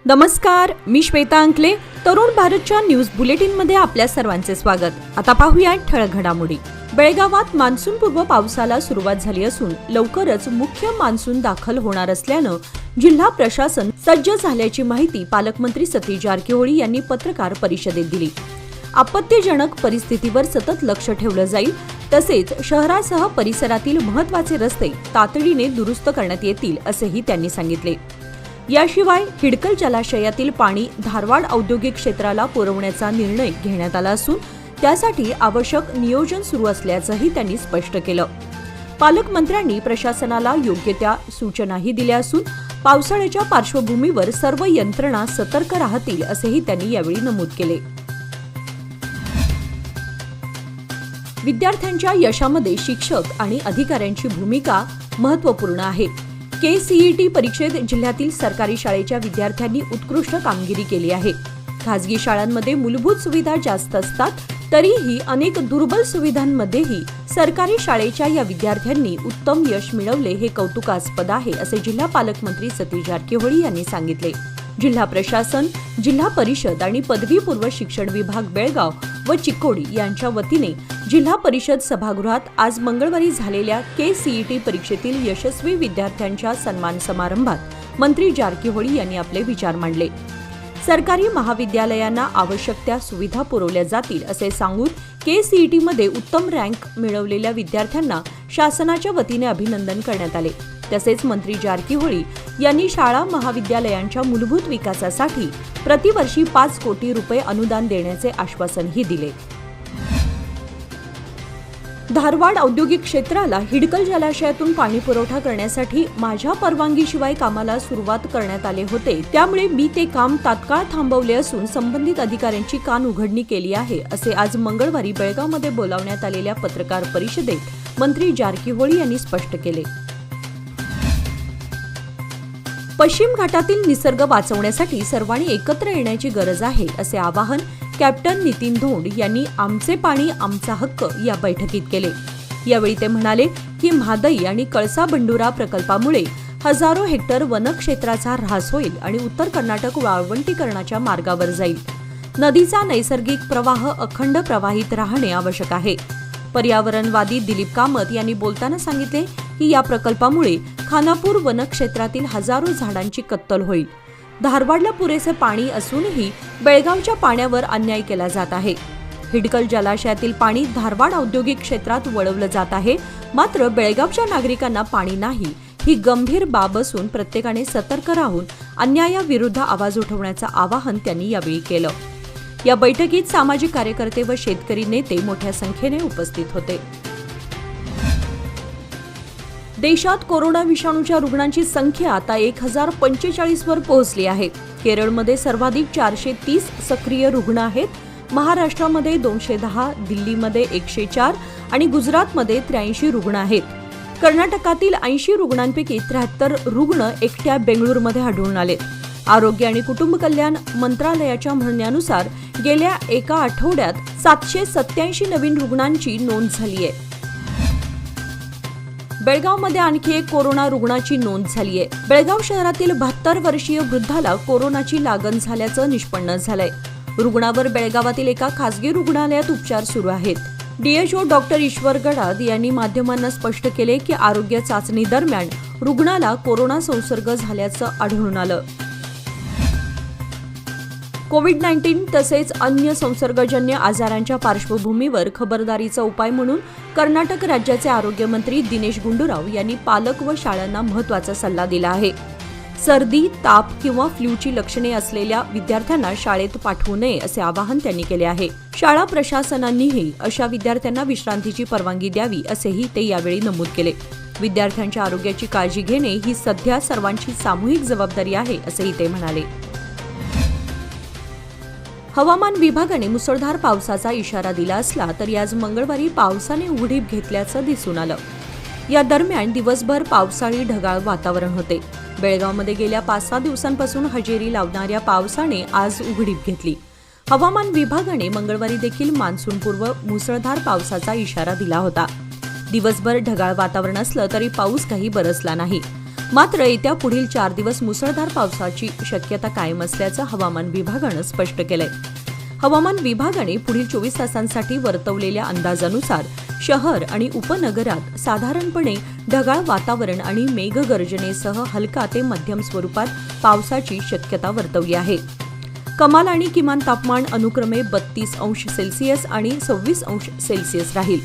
नमस्कार, मी श्वेता अंकले. तरुण भारतच्या न्यूज बुलेटिनमध्ये आपल्या सर्वांचे स्वागत. आता पाहूया ठळक घडामोडी. बेळगावात मान्सूनपूर्व पावसाला सुरुवात झाली असून लवकरच मुख्य मान्सून दाखल होणार असल्यानं जिल्हा प्रशासन सज्ज झाल्याची माहिती पालकमंत्री सतीश जारकिहोळी यांनी पत्रकार परिषदेत दिली. आपत्तीजनक परिस्थितीवर सतत लक्ष ठेवलं जाईल, तसेच शहरासह परिसरातील महत्त्वाचे रस्ते तातडीने दुरुस्त करण्यात येतील असेही त्यांनी सांगितले. याशिवाय हिडकल जलाशयातील पाणी धारवाड औद्योगिक क्षेत्राला पुरवण्याचा निर्णय घेण्यात आला असून त्यासाठी आवश्यक नियोजन सुरू असल्याचंही त्यांनी स्पष्ट केलं. पालकमंत्र्यांनी प्रशासनाला योग्य त्या सूचनाही दिल्या असून पावसाळ्याच्या पार्श्वभूमीवर सर्व यंत्रणा सतर्क राहतील असेही त्यांनी यावेळी नमूद केले. विद्यार्थ्यांच्या यशामध्ये शिक्षक आणि अधिकाऱ्यांची भूमिका महत्त्वपूर्ण आहे. KCET परीक्षेत जिल्ह्यातील सरकारी शाळेच्या विद्यार्थ्यांनी उत्कृष्ट कामगिरी केली आहे. खासगी शाळांमध्ये मूलभूत सुविधा जास्त असतात, तरीही अनेक दुर्बल सुविधांमध्येही सरकारी शाळेच्या या विद्यार्थ्यांनी उत्तम यश मिळवले हे कौतुकास्पद आहे, असे जिल्हा पालकमंत्री सतीश जारकिहोळी यांनी सांगितले. जिल्हा प्रशासन, जिल्हा परिषद आणि पदवीपूर्व शिक्षण विभाग बेळगाव व चिक्कोडी यांच्या वतीने जिल्हा परिषद सभागृहात आज मंगळवारी झालेल्या KCET परीक्षेतील यशस्वी विद्यार्थ्यांच्या सन्मान समारंभात मंत्री जारकिहोळी यांनी आपले विचार मांडले. सरकारी महाविद्यालयांना आवश्यक त्या सुविधा पुरवल्या जातील असे सांगून KCET मध्ये उत्तम रँक मिळवलेल्या विद्यार्थ्यांना शासनाच्या वतीने अभिनंदन करण्यात आले. तसेच मंत्री जारकिहोळी यांनी शाळा महाविद्यालयांच्या मूलभूत विकासासाठी प्रतिवर्षी 5 कोटी रुपये अनुदान देण्याचे आश्वासनही दिले. धारवाड औद्योगिक क्षेत्राला हिडकल जलाशयातून पाणी पुरवठा करण्यासाठी माझ्या परवानगीशिवाय कामाला सुरुवात करण्यात आले होते, त्यामुळे मी ते काम तात्काळ थांबवले असून संबंधित अधिकाऱ्यांची कान उघडणी केली आहे, असे आज मंगळवारी बेळगावमध्ये बोलावण्यात आलेल्या पत्रकार परिषदेत मंत्री जारकिहोळी यांनी स्पष्ट केले. पश्चिम घाटातील निसर्ग वाचवण्यासाठी सर्वांनी एकत्र येण्याची गरज आहे, असे आवाहन कॅप्टन नितीन धोंड यांनी आमचे पाणी आमचा हक्क या बैठकीत केले. यावेळी ते म्हणाले की म्हादई आणि कळसा बंडुरा प्रकल्पामुळे हजारो हेक्टर वनक्षेत्राचा ऱ्हास होईल आणि उत्तर कर्नाटक वाळवंटीकरणाच्या मार्गावर जाईल. नदीचा नैसर्गिक प्रवाह अखंड प्रवाहित राहणे आवश्यक आहे. पर्यावरणवादी दिलीप कामत यांनी बोलताना सांगितले की या प्रकल्पामुळे खानापूर वनक्षेत्रातील हजारो झाडांची कत्तल होईल. धारवाडला पुरेसे पाणी असूनही बेळगावच्या पाण्यावर अन्याय केला जात आहे. हिडकल जलाशयातील पाणी धारवाड औद्योगिक क्षेत्रात वळवलं जात आहे, मात्र बेळगावच्या नागरिकांना पाणी नाही. ही गंभीर बाब असून प्रत्येकाने सतर्क राहून अन्यायाविरुद्ध आवाज उठवण्याचं आवाहन त्यांनी यावेळी केलं. या बैठकीत सामाजिक कार्यकर्ते व शेतकरी नेते मोठ्या संख्येने उपस्थित होते. देशात कोरोना विषाणूच्या रुग्णांची संख्या आता 1045 वर पोहोचली आहे. केरळमध्ये सर्वाधिक 430 सक्रिय रुग्ण आहेत. महाराष्ट्रामध्ये 210, दिल्लीमध्ये 104 आणि गुजरातमध्ये 83 रुग्ण आहेत. कर्नाटकातील 80 रुग्णांपैकी 73 रुग्ण एकट्या बेंगळूरमध्ये आढळून आले. आरोग्य आणि कुटुंब कल्याण मंत्रालयाच्या म्हणण्यानुसार गेल्या एका आठवड्यात 787 नवीन रुग्णांची नोंद झाली आहे. बेळगावमध्ये आणखी एक कोरोना रुग्णाची नोंद झाली आहे. बेळगाव शहरातील 72 वर्षीय वृद्धाला कोरोनाची लागण झाल्याचं निष्पन्न झालंय. रुग्णावर बेळगावातील एका खासगी रुग्णालयात उपचार सुरू आहेत. DHO डॉक्टर ईश्वर गडाद यांनी माध्यमांना स्पष्ट केले की आरोग्य चाचणी दरम्यान रुग्णाला कोरोना संसर्ग झाल्याचं आढळून आलं. कोविड-19 तसेच अन्य संसर्गजन्य आजारांच्या पार्श्वभूमीवर खबरदारीचा उपाय म्हणून कर्नाटक राज्याचे आरोग्यमंत्री दिनेश गुंडूराव यांनी पालक व शाळांना महत्त्वाचा सल्ला दिला आहे. सर्दी, ताप किंवा फ्लूची लक्षणे असलेल्या विद्यार्थ्यांना शाळेत पाठवू नये असे आवाहन त्यांनी केले आहे. शाळा प्रशासनांनीही अशा विद्यार्थ्यांना विश्रांतीची परवानगी द्यावी असेही ते यावेळी नमूद केले. विद्यार्थ्यांच्या आरोग्याची काळजी घेणे ही सध्या सर्वांची सामूहिक जबाबदारी आहे असेही ते म्हणाले. हवामान विभागाने मुसळधार पावसाचा इशारा दिला असला तरी आज मंगळवारी पावसाने उघडीप घेतल्याचं दिसून आलं. या दरम्यान दिवसभर पावसाळी ढगाळ वातावरण होते. बेळगावमध्ये गेल्या 5-6 दिवसांपासून हजेरी लावणाऱ्या पावसाने आज उघडीप घेतली. हवामान विभागाने मंगळवारी देखील मान्सूनपूर्व मुसळधार पावसाचा इशारा दिला होता. दिवसभर ढगाळ वातावरण असलं तरी पाऊस काही बरसला नाही. मात्र येत्या पुढील 4 दिवस मुसळधार पावसाची शक्यता कायम असल्याचं हवामान विभागानं स्पष्ट केलंय. हवामान विभागाने पुढील 24 तासांसाठी वर्तवलेल्या अंदाजानुसार शहर आणि उपनगरात साधारणपणे ढगाळ वातावरण आणि मेघगर्जनेसह हलका ते मध्यम स्वरूपात पावसाची शक्यता वर्तवली आहे. कमाल आणि किमान तापमान अनुक्रमे 32 अंश सेल्सिअस आणि 26 अंश सेल्सिअस राहील.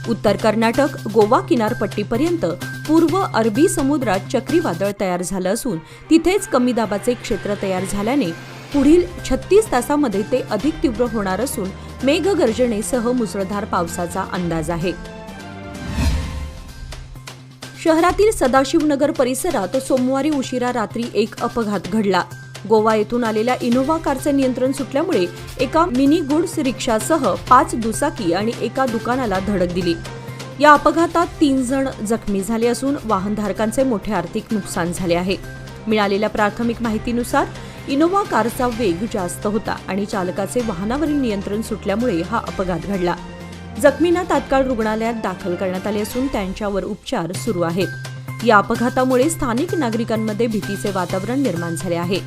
उत्तर कर्नाटक, गोवा किनारपट्टीपर्यंत पूर्व अरबी समुद्रात चक्रीवादळ तयार झालं असून तिथेच कमी दाबाचे क्षेत्र तयार झाल्याने पुढील 36 तासामध्ये ते अधिक तीव्र होणार असून मेघगर्जनेसह मुसळधार पावसाचा अंदाज आहे. शहरातील सदाशिवनगर परिसरात सोमवारी उशिरा रात्री एक अपघात घडला. गोवा येथून आलेल्या इनोव्हा कारचे नियंत्रण सुटल्यामुळे एका मिनी गुड्स रिक्षासह 5 दुचाकी आणि एका दुकानाला धडक दिली. या अपघातात 3 जण जखमी झाले असून वाहनधारकांचे मोठे आर्थिक नुकसान झाले आहे. मिळालेल्या प्राथमिक माहितीनुसार इनोव्हा कारचा वेग जास्त होता आणि चालकाचे वाहनावरील नियंत्रण सुटल्यामुळे हा अपघात घडला. जखमींना तात्काळ रुग्णालयात दाखल करण्यात आले असून त्यांच्यावर उपचार सुरू आहेत. या अपघातामुळे स्थानिक नागरिकांमध्ये भीतीचे वातावरण निर्माण झाले आहे.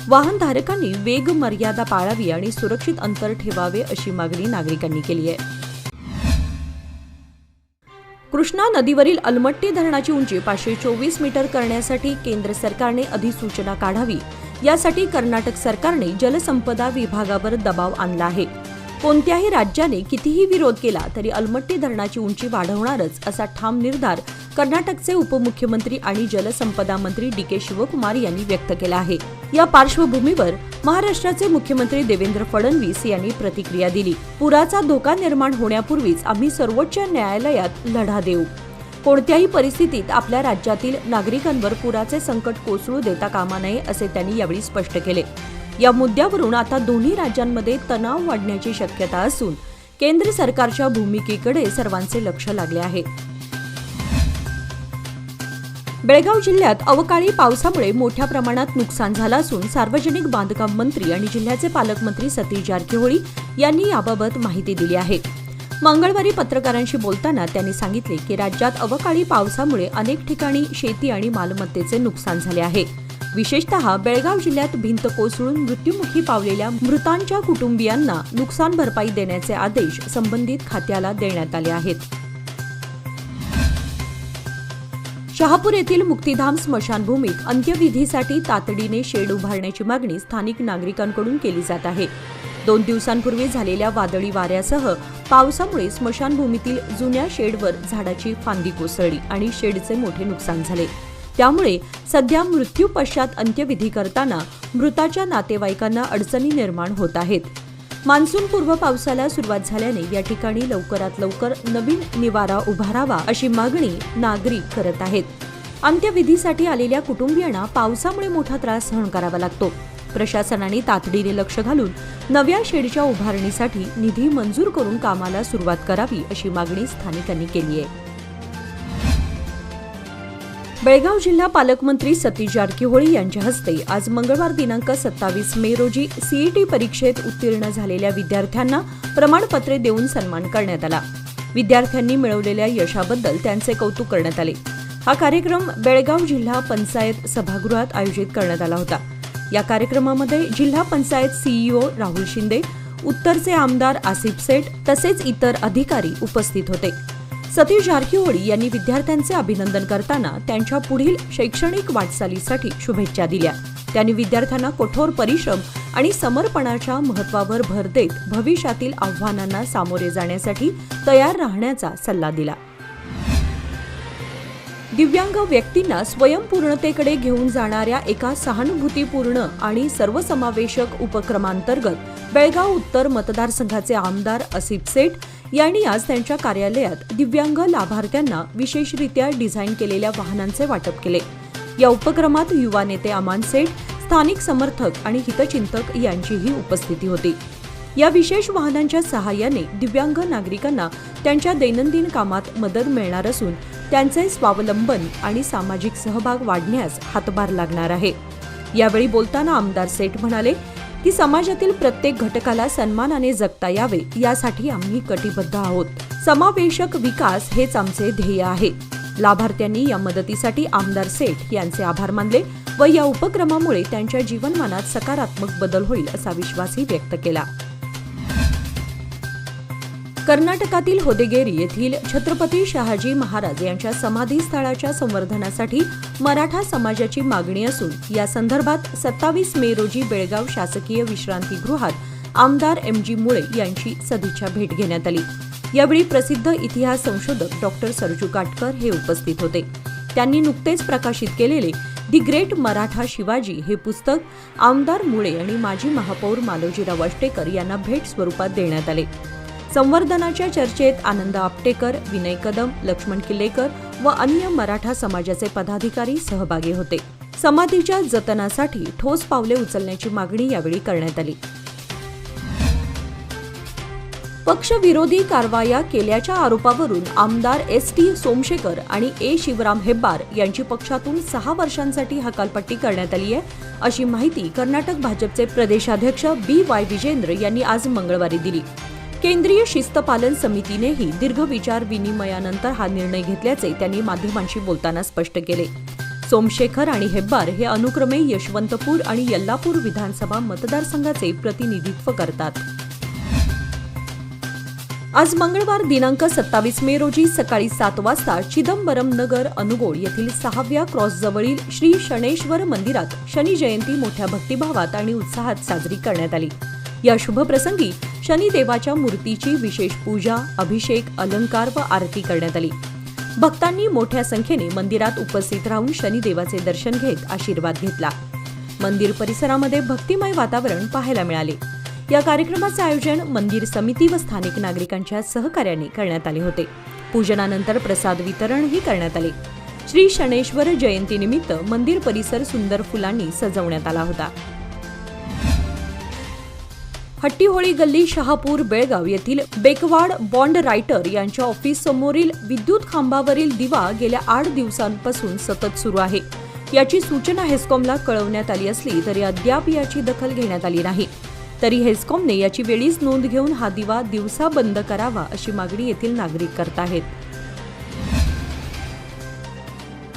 वाहनधारकांनी वेग मर्यादा पाळावी आणि सुरक्षित अंतर ठेवावे अशी मागणी नागरिकांनी केली आहे. कृष्णा नदीवरील अलमट्टी धरणाची उंची 524 मीटर करण्यासाठी केंद्र सरकारने अधिसूचना काढावी, यासाठी कर्नाटक सरकारने जलसंपदा विभागावर दबाव आणला आहे. कोणत्याही राज्याने कितीही विरोध केला तरी अलमट्टी धरणाची उंची वाढवणारच असा ठाम निर्धार कर्नाटकचे उपमुख्यमंत्री आणि जलसंपदा मंत्री डी.के. शिवकुमार यांनी व्यक्त केला आहे. या पार्श्वभूमीवर महाराष्ट्राचे मुख्यमंत्री देवेंद्र फडणवीस यांनी प्रतिक्रिया दिली. पुराचा धोका निर्माण होण्यापूर्वीच आम्ही सर्वोच्च न्यायालयात लढा देऊ. कोणत्याही परिस्थितीत आपल्या राज्यातील नागरिकांवर पुराचे संकट कोसळू देता कामा नये असे त्यांनी यावेळी स्पष्ट केले. या मुद्द्यावरून आता दोन्ही राज्यांमध्ये तणाव वाढण्याची शक्यता असून केंद्र सरकारच्या भूमिकेकडे सर्वांचे लक्ष लागले आहे. बेळगाव जिल्ह्यात अवकाळी पावसामुळे मोठ्या प्रमाणात नुकसान झालं असून सार्वजनिक बांधकाम मंत्री आणि जिल्ह्याचे पालकमंत्री सतीश जारकिहोळी यांनी याबाबत माहिती दिली आहे. मंगळवारी पत्रकारांशी बोलताना त्यांनी सांगितले की राज्यात अवकाळी पावसामुळे अनेक ठिकाणी शेती आणि मालमत्तेचे नुकसान झाले आहे. विशेषतः बेळगाव जिल्ह्यात भिंत कोसळून मृत्युमुखी पावलेल्या मृतांच्या कुटुंबियांना नुकसान भरपाई देण्याचे आदेश संबंधित खात्याला देण्यात आले आहेत. शहापूर येथील मुक्तिधाम स्मशानभूमीत अंत्यविधीसाठी तातडीने शेड उभारण्याची मागणी स्थानिक नागरिकांकडून केली जात आहे. 2 दिवसांपूर्वी झालेल्या वादळी वाऱ्यासह पावसामुळे स्मशानभूमीतील जुन्या शेडवर झाडाची फांदी कोसळली आणि शेडचे मोठे नुकसान झाले. त्यामुळे सध्या मृत्यूपश्चात अंत्यविधी करताना मृताच्या नातेवाईकांना अडचणी निर्माण होत आहेत. मान्सूनपूर्व पावसाला सुरुवात झाल्याने या ठिकाणी लवकरात लवकर नवीन निवारा उभारावा अशी मागणी नागरिक करत आहेत. अंत्यविधीसाठी आलेल्या कुटुंबियांना पावसामुळे मोठा त्रास सहन करावा लागतो. प्रशासनाने तातडीने लक्ष घालून नव्या शेडच्या उभारणीसाठी निधी मंजूर करून कामाला सुरुवात करावी अशी मागणी स्थानिकांनी केली आहे. बेळगाव जिल्हा पालकमंत्री सतीश जारकिहोळी यांच्या हस्ते आज मंगळवार दिनांक 27 मे रोजी सीईटी परीक्षेत उत्तीर्ण झालेल्या विद्यार्थ्यांना प्रमाणपत्रे देऊन सन्मान करण्यात आला. विद्यार्थ्यांनी मिळवलेल्या यशाबद्दल त्यांचे कौतुक करण्यात आले. हा कार्यक्रम बेळगाव जिल्हा पंचायत सभागृहात आयोजित करण्यात आला होता. या कार्यक्रमामध्ये जिल्हा पंचायत सीईओ राहुल शिंदे, उत्तरचे आमदार आसिफ सेठ तसेच इतर अधिकारी उपस्थित होते. सतीश जारकिहोळी यांनी विद्यार्थ्यांचे अभिनंदन करताना त्यांच्या पुढील शैक्षणिक वाटचालीसाठी शुभेच्छा दिल्या. त्यांनी विद्यार्थ्यांना कठोर परिश्रम आणि समर्पणाच्या महत्त्वावर भर देत भविष्यातील आव्हानांना सामोरे जाण्यासाठी तयार राहण्याचा सल्ला दिला. दिव्यांग व्यक्तींना स्वयंपूर्णतेकडे घेऊन जाणाऱ्या एका सहानुभूतीपूर्ण आणि सर्वसमावेशक उपक्रमांतर्गत बेळगाव उत्तर मतदारसंघाचे आमदार आसिफ सेठ यांनी आज त्यांच्या कार्यालयात दिव्यांग लाभार्थ्यांना विशेषरित्या डिझाईन केलेल्या वाहनांचे वाटप केले. या उपक्रमात युवा नेते अमान सेठ, स्थानिक समर्थक आणि हितचिंतक यांचीही उपस्थिती होती. या विशेष वाहनांच्या सहाय्याने दिव्यांग नागरिकांना त्यांच्या दैनंदिन कामात मदत मिळणार असून त्यांचे स्वावलंबन आणि सामाजिक सहभाग वाढण्यास हातभार लागणार आहे. यावेळी बोलताना आमदार सेठ म्हणाले की समाजातील प्रत्येक घटकाला सन्मानाने जगता यावे यासाठी आम्ही कटिबद्ध आहोत. समावेशक विकास हेच आमचे ध्येय आहे. लाभार्थ्यांनी या मदतीसाठी आमदार सेठ यांचे आभार मानले व या उपक्रमामुळे त्यांच्या जीवनमानात सकारात्मक बदल होईल असा विश्वासही व्यक्त केला. कर्नाटकातील होदेगेरी येथील छत्रपती शहाजी महाराज यांच्या समाधी स्थळाच्या संवर्धनासाठी मराठा समाजाची मागणी असून या संदर्भात 27 मे रोजी बेळगाव शासकीय विश्रांतीगृहात आमदार MG मुळे यांची सदिच्छा भेट घेण्यात आली. यावेळी प्रसिद्ध इतिहास संशोधक डॉ. सरजू काटकर हे उपस्थित होते. त्यांनी नुकतेच प्रकाशित केलेले दी ग्रेट मराठा शिवाजी हे पुस्तक आमदार मुळे आणि माजी महापौर मालोजीराव अष्टेकर यांना भेट स्वरूपात देण्यात आले. संवर्धनाच्या चर्चेत आनंद आपटेकर, विनय कदम, लक्ष्मण किल्लेकर व अन्य मराठा समाजाचे पदाधिकारी सहभागी होते. समाधीच्या जतनासाठी ठोस पावले उचलण्याची मागणी यावेळी करण्यात आली. पक्षविरोधी कारवाया केल्याच्या आरोपावरून आमदार ST सोमशेखर आणि A. शिवराम हेब्बार यांची पक्षातून 6 वर्षांसाठी हकालपट्टी करण्यात आली आहे, अशी माहिती कर्नाटक भाजपचे प्रदेशाध्यक्ष BY विजेंद्र यांनी आज मंगळवारी दिली. केंद्रीय शिस्तपालन समितीनेही दीर्घ विचार विनिमयानंतर हा निर्णय घेतल्याचे त्यांनी माध्यमांशी बोलताना स्पष्ट केले. सोमशेखर आणि हेब्बार हे अनुक्रमे यशवंतपूर आणि यल्लापूर विधानसभा मतदारसंघाचे प्रतिनिधित्व करतात. आज मंगळवार दिनांक 27 मे रोजी सकाळी 7 वाजता चिदंबरम नगर अनुगोळ येथील 6व्या क्रॉसजवळील श्री शनेश्वर मंदिरात शनी जयंती मोठ्या भक्तिभावात आणि उत्साहात साजरी करण्यात आली. या शुभप्रसंगी शनिदेवाच्या मूर्तीची विशेष पूजा, अभिषेक, अलंकार व आरती करण्यात आली. भक्तांनी मोठ्या संख्येने मंदिरात उपस्थित राहून शनिदेवाचे दर्शन घेत आशीर्वाद घेतला. मंदिर परिसरामध्ये भक्तिमय वातावरण पाहायला मिळाले. या कार्यक्रमाचे आयोजन मंदिर समिती व स्थानिक नागरिकांच्या सहकार्याने करण्यात आले होते. पूजनानंतर प्रसाद वितरणही करण्यात आले. श्री शनेश्वर जयंतीनिमित्त मंदिर परिसर सुंदर फुलांनी सजवण्यात आला होता. हट्टीहोळी गल्ली शहापूर बेळगाव येथील बेकवाड बॉन्ड रायटर यांच्या ऑफिस समोरील विद्युत खांबावरील दिवा गेल्या 8 दिवसांपासून सतत सुरू आहे. याची सूचना हेस्कॉमला कळवण्यात आली असली तरी अद्याप याची दखल घेण्यात आली नाही. तरी हेस्कॉमने याची वेळीच नोंद घेऊन हा दिवा दिवसा बंद करावा अशी मागणी येथील नागरिक करत आहेत.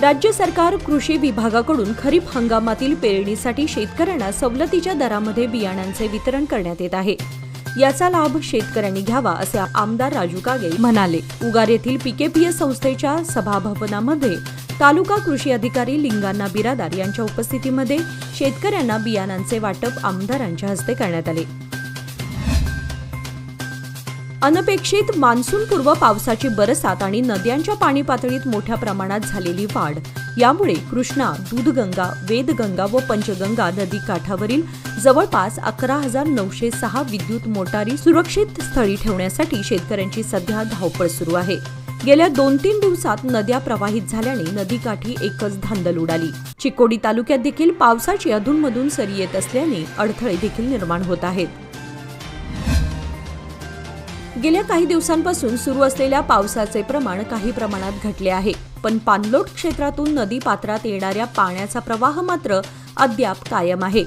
राज्य सरकार कृषी विभागाकडून खरीप हंगामातील पेरणीसाठी शेतकऱ्यांना सवलतीच्या दरामध्ये बियाणांचे वितरण करण्यात येत आहे. याचा लाभ शेतकऱ्यांनी घ्यावा असे आमदार राजू कागे म्हणाले. उगार येथील PKPS संस्थेच्या सभाभवनामध्ये तालुका कृषी अधिकारी लिंगाना बिरादार यांच्या उपस्थितीमध्ये शेतकऱ्यांना बियाणांचे वाटप आमदारांच्या हस्ते करण्यात आले. अनपेक्षित मान्सूनपूर्व पावसाची बरसात आणि नद्यांच्या पाणी पातळीत मोठ्या प्रमाणात झालेली वाढ यामुळे कृष्णा, दूधगंगा, वेदगंगा व पंचगंगा नदी काठावरील जवळपास 11,906 विद्युत मोटारी सुरक्षित स्थळी ठेवण्यासाठी शेतकऱ्यांची सध्या धावपळ सुरू आहे. गेल्या 2-3 दिवसात नद्या प्रवाहित झाल्याने नदीकाठी एकच धांदल उडाली. चिकोडी तालुक्यात देखील पावसाची अधूनमधून सरी येत असल्याने अडथळे देखील निर्माण होत आहेत. गेल्या काही दिवसांपासून सुरू असलेल्या पावसाचे प्रमाण काही प्रमाणात घटले आहे, पण पाणलोट क्षेत्रातून नदी पात्रात येणाऱ्या पाण्याचा प्रवाह मात्र अद्याप कायम आहे.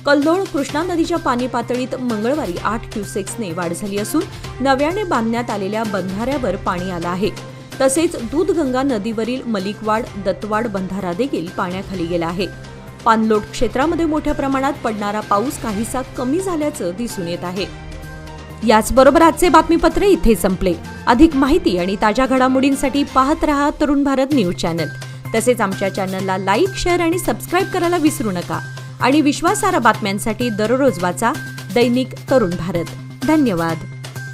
कल्लोळ कृष्णा नदीच्या पाणी पातळीत मंगळवारी 8 क्युसेक्सने वाढ झाली असून नव्याने बांधण्यात आलेल्या बंधाऱ्यावर पाणी आलं आहे. तसेच दूधगंगा नदीवरील मलिकवाड, दत्तवाड बंधारा देखील पाण्याखाली गेला आहे. पाणलोट क्षेत्रामध्ये मोठ्या प्रमाणात पडणारा पाऊस काहीसा कमी झाल्याचं दिसून येत आहे. याचबरोबर आजचे बातमीपत्र इथे संपले. अधिक माहिती आणि ताज्या घडामोडींसाठी पाहत रहा तरुण भारत न्यूज चॅनल. तसेच आमच्या चॅनलला लाईक, शेअर आणि सबस्क्राईब करायला विसरू नका. आणि विश्वासार्ह बातम्यांसाठी दररोज वाचा दैनिक तरुण भारत. धन्यवाद.